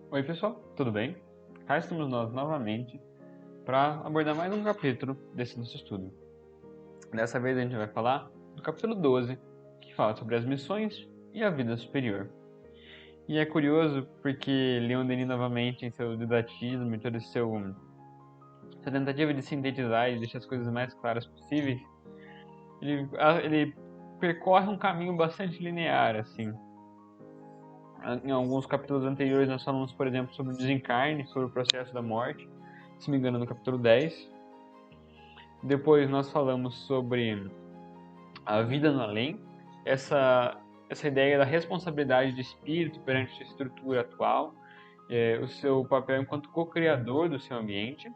Oi pessoal, tudo bem? Cá estamos nós novamente para abordar mais um capítulo desse nosso estudo. Dessa vez a gente vai falar do capítulo 12, que fala sobre as missões e a vida superior. E é curioso porque Leon Denis novamente em seu didatismo, em toda sua tentativa de sintetizar e deixar as coisas mais claras possíveis, ele percorre um caminho bastante linear, assim. Em alguns capítulos anteriores nós falamos, por exemplo, sobre o desencarne, sobre o processo da morte, se me engano no capítulo 10. Depois nós falamos sobre a vida no além, essa ideia da responsabilidade do espírito perante a estrutura atual, o seu papel enquanto co-criador do seu ambiente.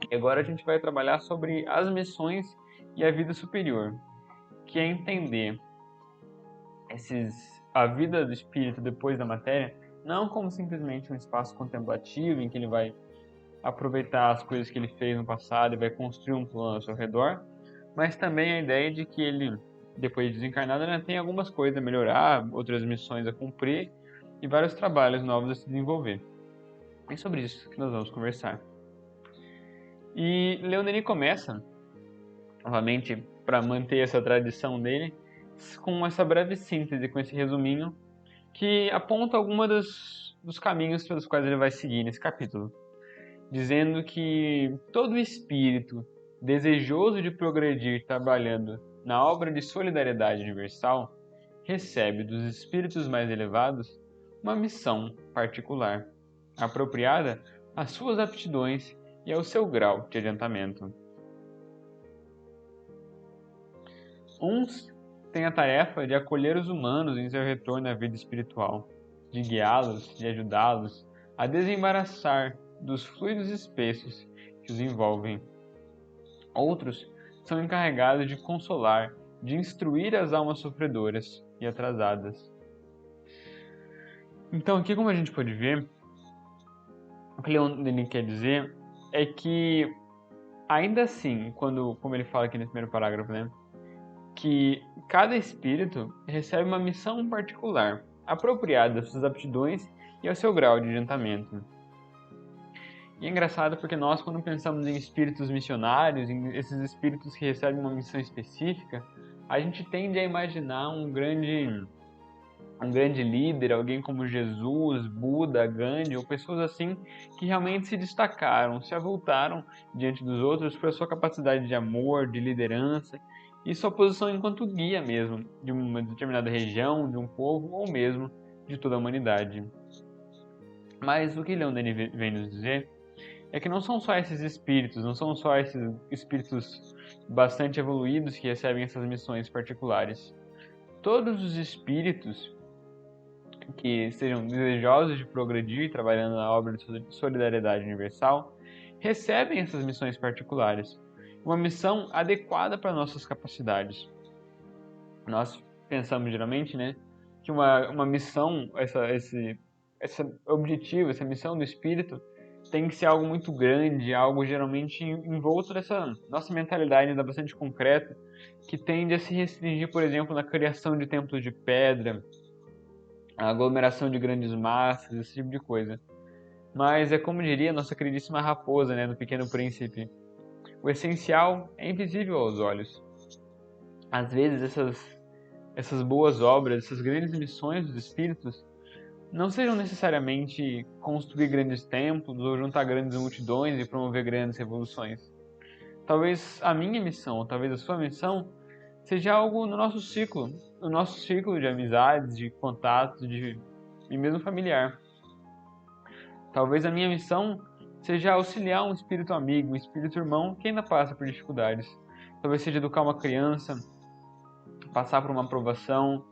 E agora a gente vai trabalhar sobre as missões e a vida superior, que é entender a vida do espírito depois da matéria, não como simplesmente um espaço contemplativo em que ele vai aproveitar as coisas que ele fez no passado e vai construir um plano ao seu redor, mas também a ideia de que ele, depois de desencarnado, ainda tem algumas coisas a melhorar, outras missões a cumprir e vários trabalhos novos a se desenvolver. É sobre isso que nós vamos conversar. E Leon Denis começa, novamente, para manter essa tradição dele, com essa breve síntese, com esse resuminho, que aponta alguns dos caminhos pelos quais ele vai seguir nesse capítulo, dizendo que todo espírito desejoso de progredir trabalhando na obra de solidariedade universal recebe dos espíritos mais elevados uma missão particular, apropriada às suas aptidões e ao seu grau de adiantamento. Uns têm a tarefa de acolher os humanos em seu retorno à vida espiritual, de guiá-los, de ajudá-los a desembaraçar dos fluidos espessos que os envolvem. Outros são encarregados de consolar, de instruir as almas sofredoras e atrasadas. Então, aqui como a gente pode ver, o que Leon Denis quer dizer é que, ainda assim, como ele fala aqui nesse primeiro parágrafo, né, que cada espírito recebe uma missão particular, apropriada às suas aptidões e ao seu grau de adiantamento. E é engraçado porque nós, quando pensamos em espíritos missionários, em esses espíritos que recebem uma missão específica, a gente tende a imaginar um grande líder, alguém como Jesus, Buda, Gandhi, ou pessoas assim que realmente se destacaram, se avultaram diante dos outros por sua capacidade de amor, de liderança e sua posição enquanto guia mesmo de uma determinada região, de um povo ou mesmo de toda a humanidade. Mas o que Leon Denis vem nos dizer é que não são só esses espíritos, não são só esses espíritos bastante evoluídos que recebem essas missões particulares. Todos os espíritos que sejam desejosos de progredir trabalhando na obra de solidariedade universal recebem essas missões particulares, uma missão adequada para nossas capacidades. Nós pensamos geralmente, né, que uma missão, esse objetivo, essa missão do espírito tem que ser algo muito grande, algo geralmente envolto dessa nossa mentalidade ainda bastante concreta, que tende a se restringir, por exemplo, na criação de templos de pedra, a aglomeração de grandes massas, esse tipo de coisa. Mas é como diria nossa queridíssima raposa, né, do Pequeno Príncipe, o essencial é invisível aos olhos. Às vezes essas boas obras, essas grandes missões dos espíritos não sejam necessariamente construir grandes templos ou juntar grandes multidões e promover grandes revoluções. Talvez a minha missão, ou talvez a sua missão, seja algo no nosso círculo de amizades, de contatos, e mesmo familiar. Talvez a minha missão seja auxiliar um espírito amigo, um espírito irmão que ainda passa por dificuldades. Talvez seja educar uma criança, passar por uma aprovação,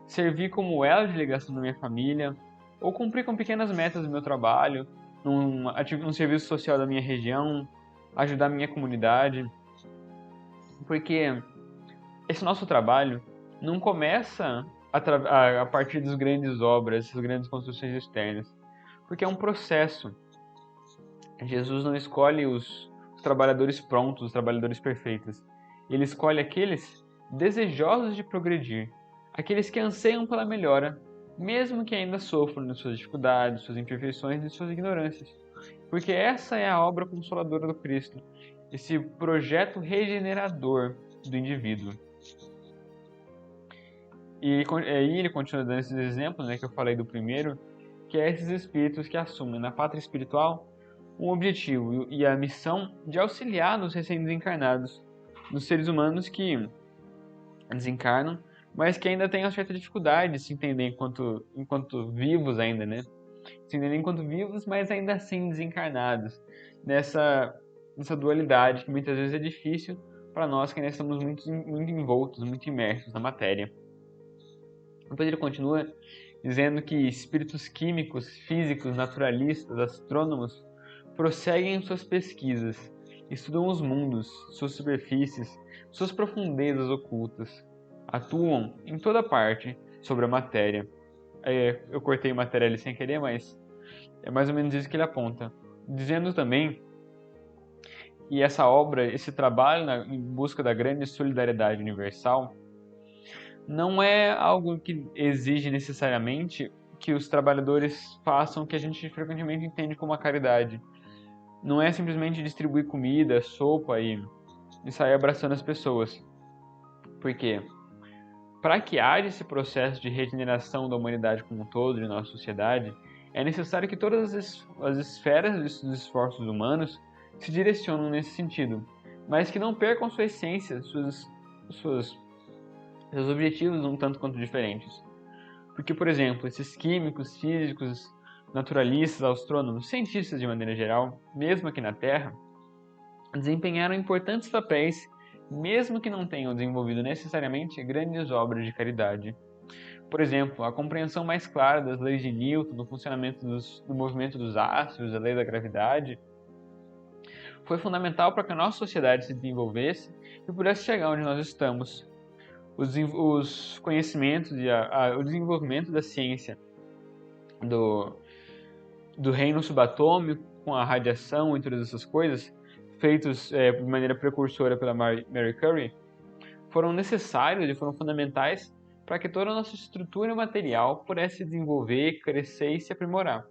servir como elo de ligação da minha família, ou cumprir com pequenas metas do meu trabalho, num serviço social da minha região, ajudar a minha comunidade. Porque esse nosso trabalho não começa a partir das grandes obras, essas grandes construções externas, porque é um processo. Jesus não escolhe os trabalhadores prontos, os trabalhadores perfeitos. Ele escolhe aqueles desejosos de progredir, aqueles que anseiam pela melhora mesmo que ainda sofram de suas dificuldades, suas imperfeições e suas ignorâncias. Porque essa é a obra consoladora do Cristo, esse projeto regenerador do indivíduo. E aí ele continua dando esses exemplos, né, que eu falei do primeiro, que é esses espíritos que assumem na pátria espiritual um objetivo e a missão de auxiliar nos recém-desencarnados, nos seres humanos que desencarnam, mas que ainda têm uma certa dificuldade de se entender enquanto vivos ainda, né? Se entender enquanto vivos, mas ainda assim desencarnados, nessa dualidade que muitas vezes é difícil para nós que ainda estamos muito envoltos, muito imersos na matéria. Depois ele continua dizendo que espíritos químicos, físicos, naturalistas, astrônomos prosseguem em suas pesquisas, estudam os mundos, suas superfícies, suas profundezas ocultas, atuam em toda parte sobre a matéria. Eu cortei matéria ali sem querer, mas é mais ou menos isso que ele aponta. Dizendo também que essa obra, esse trabalho em busca da grande solidariedade universal, não é algo que exige necessariamente que os trabalhadores façam o que a gente frequentemente entende como a caridade. Não é simplesmente distribuir comida, sopa e sair abraçando as pessoas. Por quê? Para que haja esse processo de regeneração da humanidade como um todo, de nossa sociedade, é necessário que todas as esferas dos esforços humanos se direcionem nesse sentido, mas que não percam sua essência, seus objetivos um tanto quanto diferentes. Porque, por exemplo, esses químicos, físicos, naturalistas, astrônomos, cientistas de maneira geral, mesmo aqui na Terra, desempenharam importantes papéis, mesmo que não tenham desenvolvido necessariamente grandes obras de caridade. Por exemplo, a compreensão mais clara das leis de Newton, do funcionamento do movimento dos astros, da lei da gravidade, foi fundamental para que a nossa sociedade se desenvolvesse e pudesse chegar onde nós estamos. Os conhecimentos e o desenvolvimento da ciência do reino subatômico, com a radiação e todas essas coisas, feitos de maneira precursora pela Marie Curie, foram necessários e foram fundamentais para que toda a nossa estrutura material pudesse se desenvolver, crescer e se aprimorar.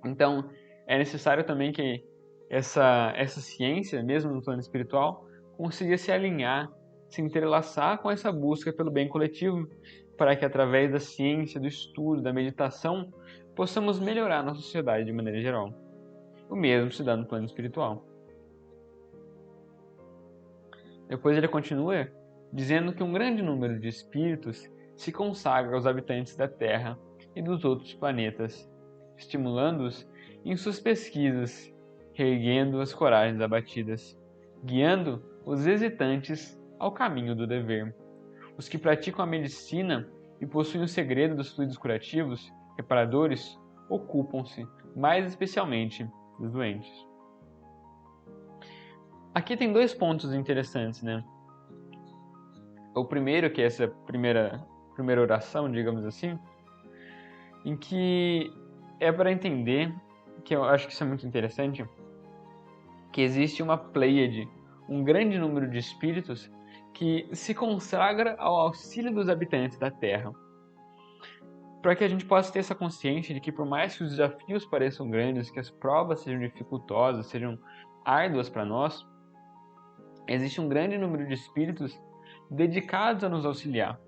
Então, é necessário também que essa ciência, mesmo no plano espiritual, consiga se alinhar, se entrelaçar com essa busca pelo bem coletivo, para que através da ciência, do estudo, da meditação, possamos melhorar a nossa sociedade de maneira geral. O mesmo se dá no plano espiritual. Depois ele continua dizendo que um grande número de espíritos se consagra aos habitantes da Terra e dos outros planetas, estimulando-os em suas pesquisas, reerguendo as coragens abatidas, guiando os hesitantes ao caminho do dever. Os que praticam a medicina e possuem o segredo dos fluidos curativos, reparadores, ocupam-se mais especialmente dos doentes. Aqui tem dois pontos interessantes, né? O primeiro, que é essa primeira oração, digamos assim, em que é para entender, que eu acho que isso é muito interessante, que existe uma pleiade, um grande número de espíritos que se consagra ao auxílio dos habitantes da Terra. Para que a gente possa ter essa consciência de que, por mais que os desafios pareçam grandes, que as provas sejam dificultosas, sejam árduas para nós, existe um grande número de espíritos dedicados a nos auxiliar.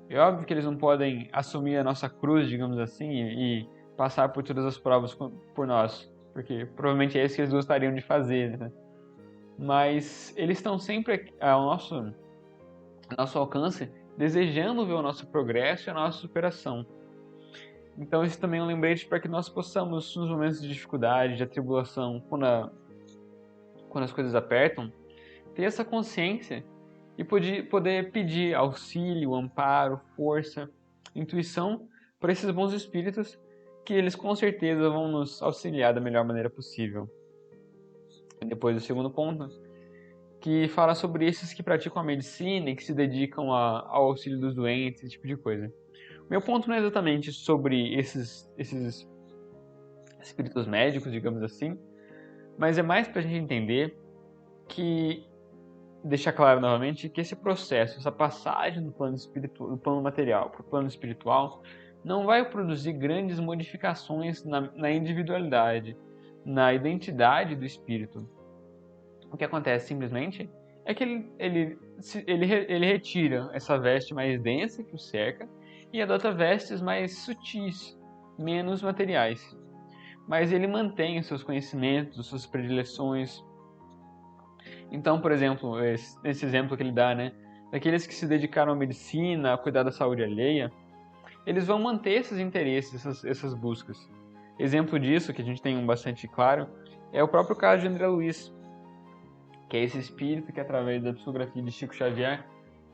É óbvio que eles não podem assumir a nossa cruz, digamos assim, e passar por todas as provas por nós, porque provavelmente é isso que eles gostariam de fazer, né? Mas eles estão sempre ao nosso alcance, desejando ver o nosso progresso e a nossa superação. Então isso também é um lembrete para que nós possamos, nos momentos de dificuldade, de atribulação, quando as coisas apertam, ter essa consciência e poder pedir auxílio, amparo, força, intuição para esses bons espíritos, que eles com certeza vão nos auxiliar da melhor maneira possível. E depois o segundo ponto, que fala sobre esses que praticam a medicina e que se dedicam ao auxílio dos doentes, esse tipo de coisa. Meu ponto não é exatamente sobre esses espíritos médicos, digamos assim, mas é mais para a gente entender que, deixar claro novamente, que esse processo, essa passagem do plano material para o plano espiritual, não vai produzir grandes modificações na individualidade, na identidade do espírito. O que acontece simplesmente é que ele retira essa veste mais densa que o cerca e adota vestes mais sutis, menos materiais. Mas ele mantém os seus conhecimentos, suas predileções. Então, por exemplo, esse exemplo que ele dá, né, daqueles que se dedicaram à medicina, a cuidar da saúde alheia, eles vão manter esses interesses, essas buscas. Exemplo disso, que a gente tem um bastante claro, é o próprio caso de André Luiz, que é esse espírito que, através da psicografia de Chico Xavier,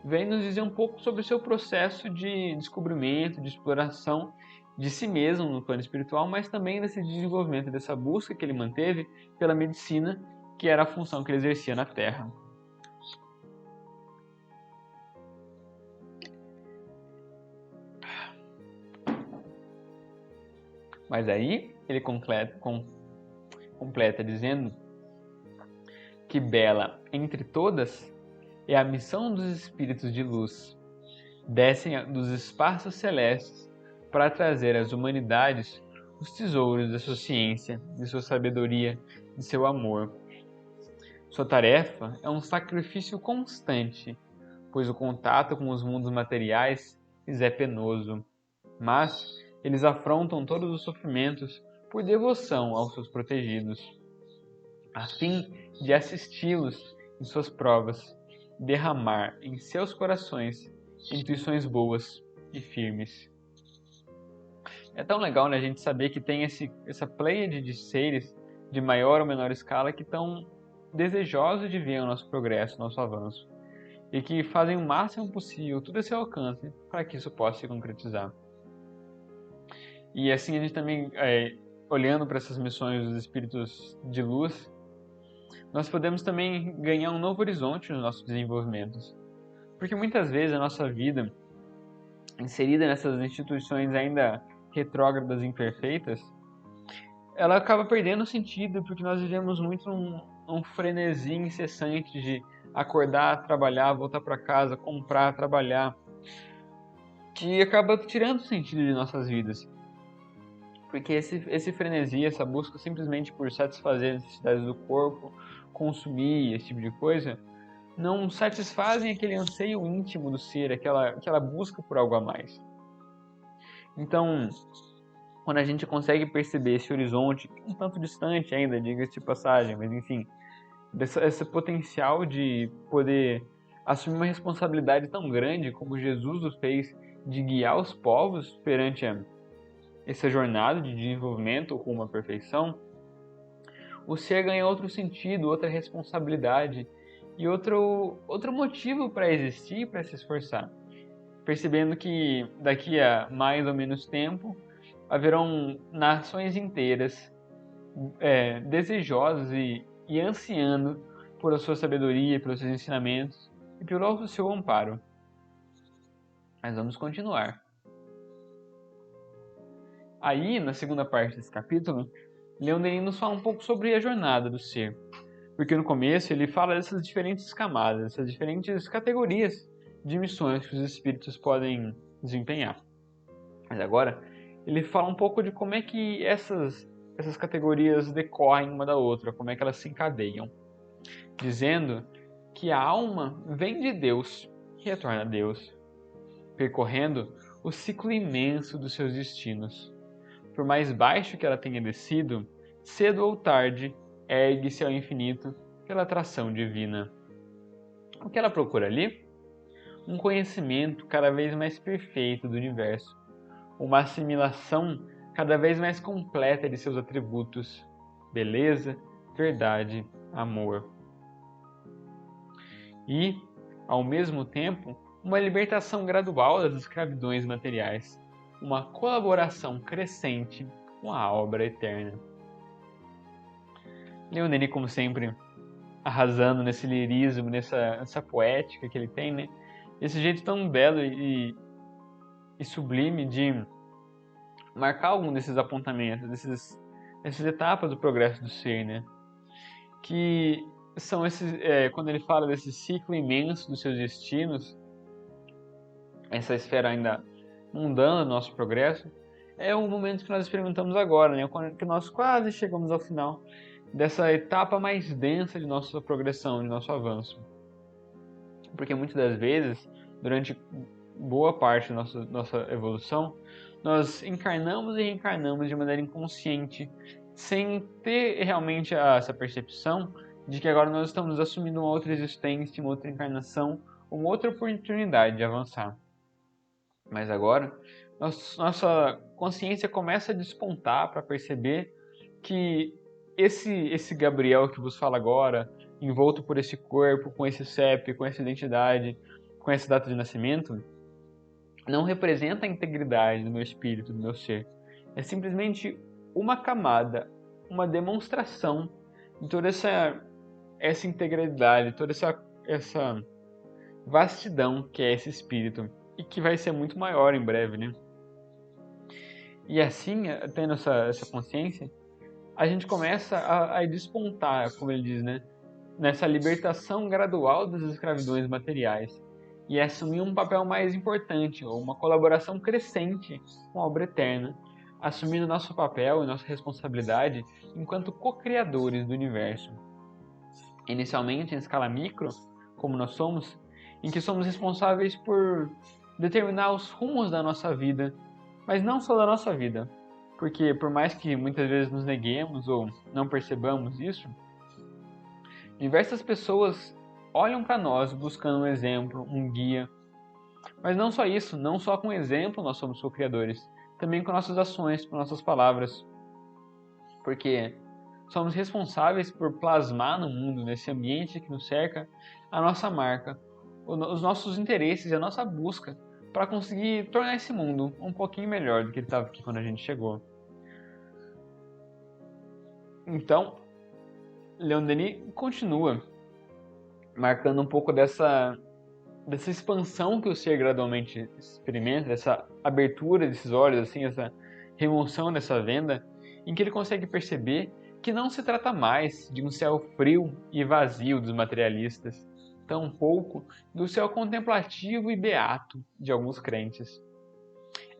vem nos dizer um pouco sobre o seu processo de descobrimento, de exploração de si mesmo no plano espiritual, mas também desse desenvolvimento, dessa busca que ele manteve pela medicina, que era a função que ele exercia na Terra. Mas aí ele completa dizendo que bela entre todas é a missão dos espíritos de luz. Descem dos espaços celestes para trazer às humanidades os tesouros da sua ciência, de sua sabedoria, de seu amor. Sua tarefa é um sacrifício constante, pois o contato com os mundos materiais lhes é penoso. Mas eles afrontam todos os sofrimentos por devoção aos seus protegidos, a fim de assisti-los em suas provas, derramar em seus corações intuições boas e firmes. É tão legal, né, a gente saber que tem essa pleiade de seres de maior ou menor escala que estão desejosos de ver o nosso progresso, o nosso avanço, e que fazem o máximo possível, tudo a seu alcance, para que isso possa se concretizar. E assim a gente também, olhando para essas missões dos espíritos de luz, nós podemos também ganhar um novo horizonte nos nossos desenvolvimentos. Porque muitas vezes a nossa vida, inserida nessas instituições ainda retrógradas e imperfeitas, ela acaba perdendo sentido porque nós vivemos muito num frenesi incessante de acordar, trabalhar, voltar para casa, comprar, trabalhar, que acaba tirando o sentido de nossas vidas. Porque esse frenesi, essa busca simplesmente por satisfazer as necessidades do corpo, consumir, esse tipo de coisa, não satisfazem aquele anseio íntimo do ser, aquela busca por algo a mais. Então, quando a gente consegue perceber esse horizonte, um tanto distante ainda, diga-se de passagem, mas enfim, esse potencial de poder assumir uma responsabilidade tão grande como Jesus o fez, de guiar os povos perante essa jornada de desenvolvimento rumo à perfeição, o ser ganha outro sentido, outra responsabilidade e outro motivo para existir, para se esforçar. Percebendo que daqui a mais ou menos tempo haverão nações inteiras desejosas e ansiando por sua sabedoria, pelos seus ensinamentos e pelo seu amparo. Mas vamos continuar. Aí, na segunda parte desse capítulo, Leon Denis nos fala um pouco sobre a jornada do ser. Porque no começo ele fala dessas diferentes camadas, essas diferentes categorias de missões que os espíritos podem desempenhar. Mas agora ele fala um pouco de como é que essas categorias decorrem uma da outra, como é que elas se encadeiam. Dizendo que a alma vem de Deus e retorna a Deus, percorrendo o ciclo imenso dos seus destinos. Por mais baixo que ela tenha descido, cedo ou tarde, ergue-se ao infinito pela atração divina. O que ela procura ali? Um conhecimento cada vez mais perfeito do universo, uma assimilação cada vez mais completa de seus atributos, beleza, verdade, amor. E, ao mesmo tempo, uma libertação gradual das escravidões materiais, uma colaboração crescente com a obra eterna. Leon Denis, como sempre, arrasando nesse lirismo, nessa poética que ele tem, né? Esse jeito tão belo e sublime de marcar algum desses apontamentos, dessas etapas do progresso do ser, né? Que são quando ele fala desse ciclo imenso dos seus destinos, essa esfera ainda mundana do nosso progresso, é o momento que nós experimentamos agora, né? Que nós quase chegamos ao final dessa etapa mais densa de nossa progressão, de nosso avanço. Porque muitas das vezes, durante boa parte da nossa evolução, nós encarnamos e reencarnamos de maneira inconsciente, sem ter realmente essa percepção de que agora nós estamos assumindo uma outra existência, uma outra encarnação, uma outra oportunidade de avançar. Mas agora, nossa consciência começa a despontar para perceber que esse Gabriel que vos fala agora, envolto por esse corpo, com esse CEP, com essa identidade, com essa data de nascimento, não representa a integridade do meu espírito, do meu ser. É simplesmente uma camada, uma demonstração de toda essa integralidade, toda essa vastidão que é esse espírito e que vai ser muito maior em breve, né? E assim, tendo essa consciência, a gente começa a despontar, como ele diz, né? Nessa libertação gradual das escravidões materiais e assumir um papel mais importante, ou uma colaboração crescente com a obra eterna, assumindo nosso papel e nossa responsabilidade enquanto co-criadores do universo. Inicialmente em escala micro, como nós somos, em que somos responsáveis por determinar os rumos da nossa vida, mas não só da nossa vida, porque por mais que muitas vezes nos neguemos ou não percebamos isso, diversas pessoas olham para nós buscando um exemplo, um guia. Mas não só isso, não só com exemplo nós somos co-criadores, também com nossas ações, com nossas palavras. Porque somos responsáveis por plasmar no mundo, nesse ambiente que nos cerca, a nossa marca, os nossos interesses e a nossa busca para conseguir tornar esse mundo um pouquinho melhor do que ele estava aqui quando a gente chegou. Então, Leon Denis continua marcando um pouco dessa expansão que o ser gradualmente experimenta, dessa abertura desses olhos, assim, essa remoção dessa venda, em que ele consegue perceber que não se trata mais de um céu frio e vazio dos materialistas, tampouco do céu contemplativo e beato de alguns crentes.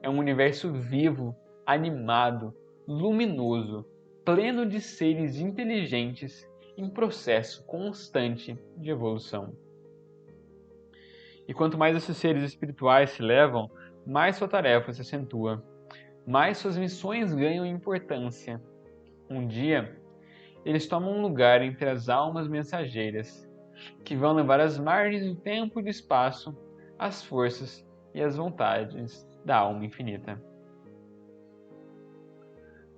É um universo vivo, animado, luminoso, pleno de seres inteligentes em processo constante de evolução. E quanto mais esses seres espirituais se levam, mais sua tarefa se acentua, mais suas missões ganham importância. Um dia, eles tomam um lugar entre as almas mensageiras, que vão levar às margens do tempo e do espaço as forças e as vontades da alma infinita.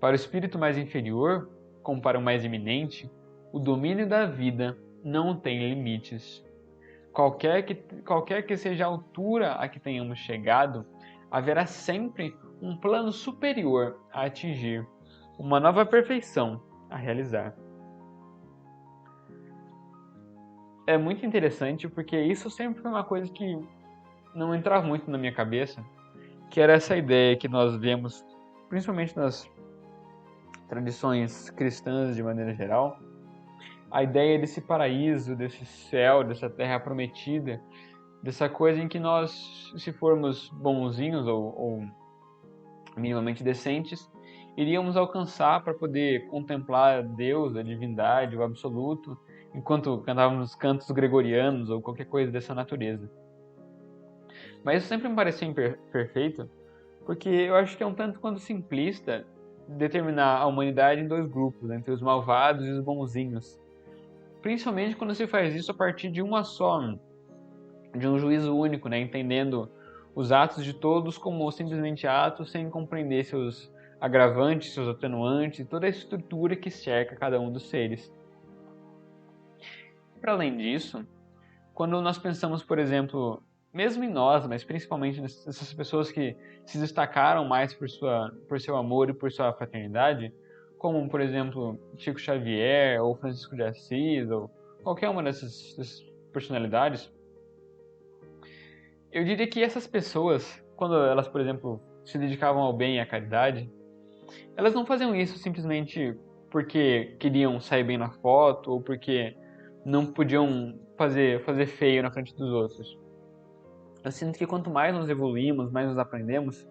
Para o espírito mais inferior, como para o mais eminente, o domínio da vida não tem limites. Qualquer que seja a altura a que tenhamos chegado, haverá sempre um plano superior a atingir, uma nova perfeição a realizar. É muito interessante porque isso sempre foi uma coisa que não entrava muito na minha cabeça, que era essa ideia que nós vemos, principalmente nas tradições cristãs de maneira geral, a ideia desse paraíso, desse céu, dessa terra prometida, dessa coisa em que nós, se formos bonzinhos ou minimamente decentes, iríamos alcançar para poder contemplar Deus, a divindade, o absoluto, enquanto cantávamos cantos gregorianos ou qualquer coisa dessa natureza. Mas isso sempre me pareceu imperfeito, porque eu acho que é um tanto quanto simplista determinar a humanidade em dois grupos, entre os malvados e os bonzinhos. Principalmente quando se faz isso a partir de uma só, de um juízo único, né? Entendendo os atos de todos como simplesmente atos, sem compreender seus agravantes, seus atenuantes, toda a estrutura que cerca cada um dos seres. Para além disso, quando nós pensamos, por exemplo, mesmo em nós, mas principalmente nessas pessoas que se destacaram mais por seu amor e por sua fraternidade, como, por exemplo, Chico Xavier, ou Francisco de Assis, ou qualquer uma dessas personalidades, eu diria que essas pessoas, quando elas, por exemplo, se dedicavam ao bem e à caridade, elas não faziam isso simplesmente porque queriam sair bem na foto, ou porque não podiam fazer feio na frente dos outros. Eu sinto que quanto mais nós evoluímos, mais nós aprendemos,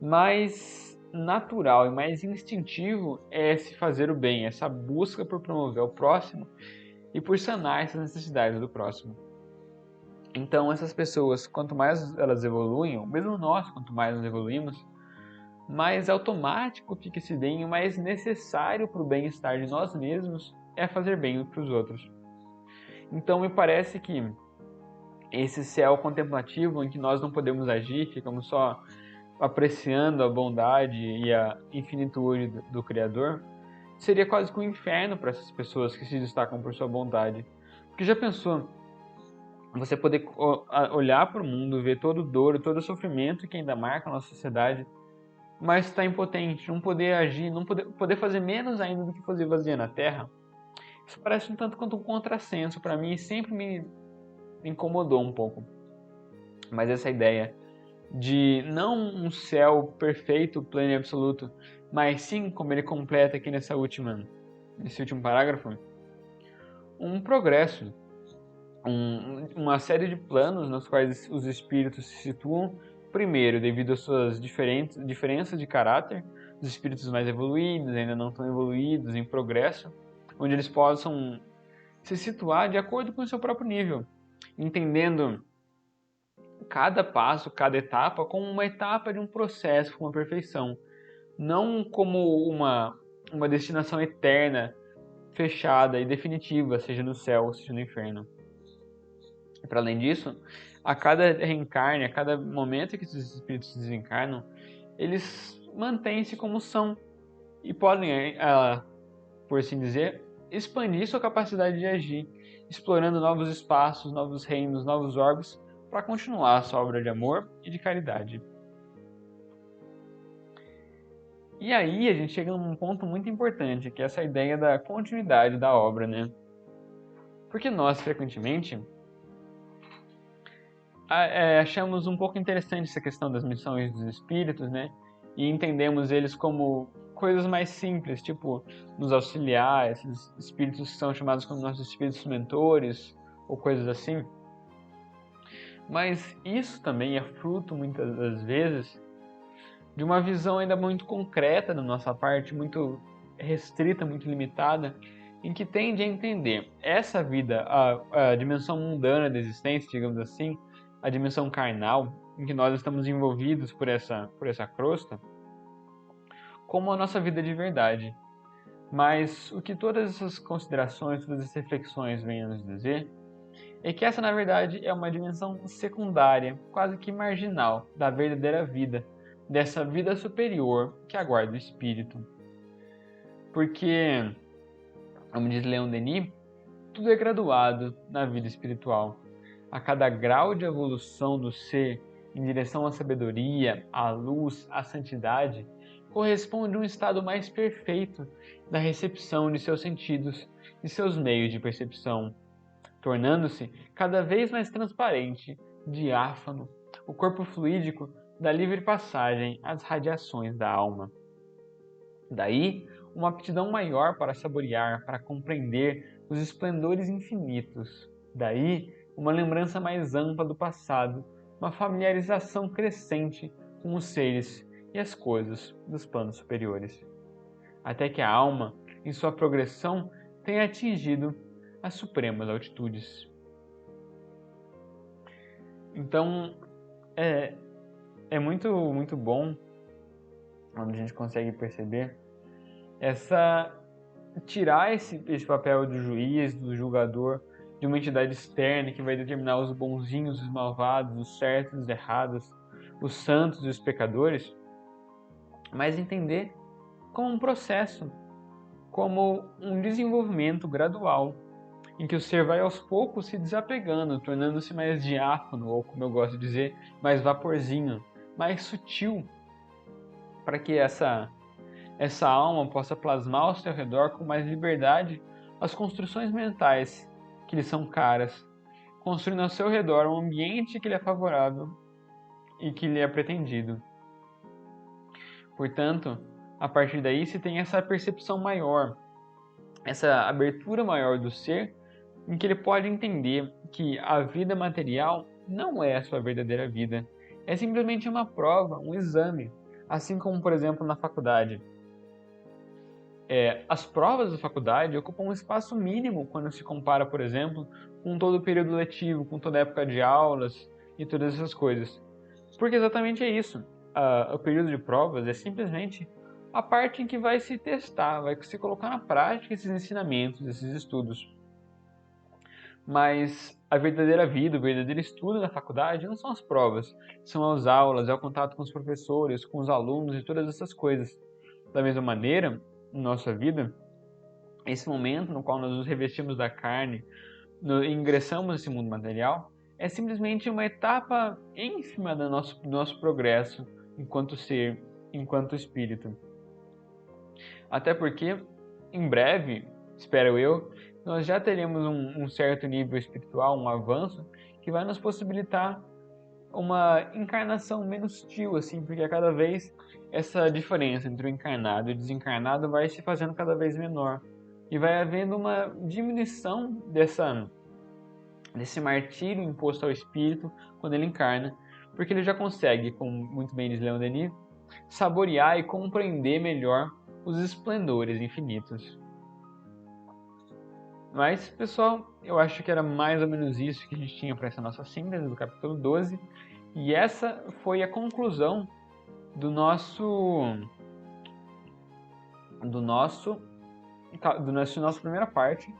mais natural e mais instintivo é se fazer o bem, essa busca por promover o próximo e por sanar essas necessidades do próximo. Então, essas pessoas, quanto mais elas evoluem, ou mesmo nós, quanto mais nós evoluímos, mais automático fica esse bem e mais necessário para o bem-estar de nós mesmos é fazer bem para os outros. Então, me parece que esse céu contemplativo em que nós não podemos agir, ficamos só apreciando a bondade e a infinitude do Criador, seria quase que um inferno para essas pessoas que se destacam por sua bondade. Porque já pensou, você poder olhar para o mundo, ver todo o dor, todo o sofrimento que ainda marca a nossa sociedade, mas está impotente, não poder agir, não poder fazer menos ainda do que fazer vazia na Terra? Isso parece um tanto quanto um contrassenso para mim e sempre me incomodou um pouco. Mas essa ideia de não um céu perfeito, pleno e absoluto, mas sim, como ele completa aqui nesse último parágrafo, um progresso, uma série de planos nos quais os espíritos se situam, primeiro, devido às suas diferenças de caráter, os espíritos mais evoluídos, ainda não tão evoluídos, em progresso, onde eles possam se situar de acordo com o seu próprio nível, entendendo cada passo, cada etapa como uma etapa de um processo, com uma perfeição, não como uma destinação eterna, fechada e definitiva, seja no céu, seja no inferno. E para além disso, a cada reencarne, a cada momento que esses espíritos se desencarnam, eles mantêm-se como são e podem, por assim dizer, expandir sua capacidade de agir, explorando novos espaços, novos reinos, novos orbes, para continuar a sua obra de amor e de caridade. E aí a gente chega num ponto muito importante, que é essa ideia da continuidade da obra, né? Porque nós, frequentemente, achamos um pouco interessante essa questão das missões dos espíritos, né? E entendemos eles como coisas mais simples, tipo nos auxiliar, esses espíritos que são chamados como nossos espíritos mentores, ou coisas assim. Mas isso também é fruto, muitas das vezes, de uma visão ainda muito concreta da nossa parte, muito restrita, muito limitada, em que tende a entender essa vida, a dimensão mundana da existência, digamos assim, a dimensão carnal, em que nós estamos envolvidos por essa crosta, como a nossa vida de verdade. Mas o que todas essas considerações, todas essas reflexões vêm a nos dizer é que essa, na verdade, é uma dimensão secundária, quase que marginal, da verdadeira vida, dessa vida superior que aguarda o espírito. Porque, como diz Leon Denis, tudo é graduado na vida espiritual. A cada grau de evolução do ser em direção à sabedoria, à luz, à santidade, corresponde um estado mais perfeito da recepção de seus sentidos e seus meios de percepção, tornando-se cada vez mais transparente, diáfano, o corpo fluídico da livre passagem às radiações da alma. Daí, uma aptidão maior para saborear, para compreender os esplendores infinitos. Daí, uma lembrança mais ampla do passado, uma familiarização crescente com os seres e as coisas dos planos superiores. Até que a alma, em sua progressão, tenha atingido as supremas altitudes. Então, é muito bom quando a gente consegue perceber tirar esse papel do juiz, do julgador, de uma entidade externa que vai determinar os bonzinhos, os malvados, os certos, os errados, os santos e os pecadores, mas entender como um processo, como um desenvolvimento gradual, em que o ser vai aos poucos se desapegando, tornando-se mais diáfano, ou como eu gosto de dizer, mais vaporzinho, mais sutil, para que essa alma possa plasmar ao seu redor com mais liberdade as construções mentais que lhe são caras, construindo ao seu redor um ambiente que lhe é favorável e que lhe é pretendido. Portanto, a partir daí se tem essa percepção maior, essa abertura maior do ser, em que ele pode entender que a vida material não é a sua verdadeira vida. É simplesmente uma prova, um exame. Assim como, por exemplo, na faculdade. As provas da faculdade ocupam um espaço mínimo quando se compara, por exemplo, com todo o período letivo, com toda a época de aulas e todas essas coisas. Porque exatamente é isso. O período de provas é simplesmente a parte em que vai se testar, vai se colocar na prática esses ensinamentos, esses estudos. Mas a verdadeira vida, o verdadeiro estudo da faculdade não são as provas, são as aulas, é o contato com os professores, com os alunos e todas essas coisas. Da mesma maneira, na nossa vida, esse momento no qual nós nos revestimos da carne, ingressamos nesse mundo material, é simplesmente uma etapa ínfima do nosso progresso enquanto ser, enquanto espírito. Até porque, em breve, espero eu, nós já teremos um certo nível espiritual, um avanço, que vai nos possibilitar uma encarnação menos sutil, assim, porque a cada vez essa diferença entre o encarnado e o desencarnado vai se fazendo cada vez menor. E vai havendo uma diminuição desse martírio imposto ao espírito quando ele encarna, porque ele já consegue, como muito bem diz Leon Denis, saborear e compreender melhor os esplendores infinitos. Mas, pessoal, eu acho que era mais ou menos isso que a gente tinha para essa nossa síntese do capítulo 12. E essa foi a conclusão do nossa primeira parte,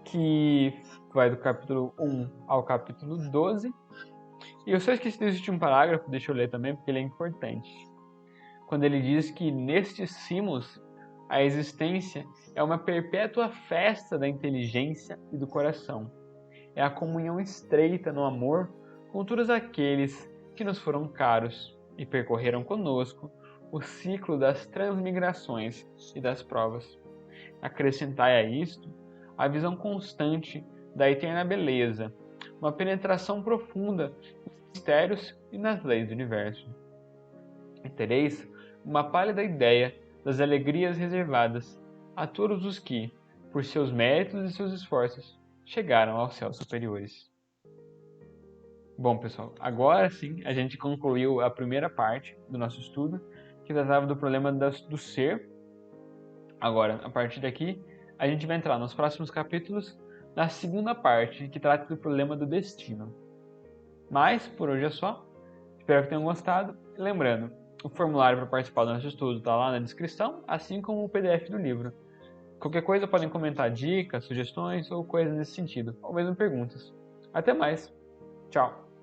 que vai do capítulo 1 ao capítulo 12. E eu só esqueci desse último parágrafo, deixa eu ler também, porque ele é importante. Quando ele diz que nestes cimos a existência é uma perpétua festa da inteligência e do coração. É a comunhão estreita no amor com todos aqueles que nos foram caros e percorreram conosco o ciclo das transmigrações e das provas. Acrescentai a isto a visão constante da eterna beleza, uma penetração profunda nos mistérios e nas leis do universo. E tereis uma pálida ideia das alegrias reservadas a todos os que, por seus méritos e seus esforços, chegaram aos céus superiores. Bom, pessoal, agora sim a gente concluiu a primeira parte do nosso estudo, que tratava do problema do ser. Agora, a partir daqui, a gente vai entrar nos próximos capítulos na segunda parte, que trata do problema do destino. Mas, por hoje é só. Espero que tenham gostado. E lembrando, o formulário para participar do nosso estudo está lá na descrição, assim como o PDF do livro. Qualquer coisa podem comentar dicas, sugestões ou coisas nesse sentido, ou mesmo perguntas. Até mais. Tchau.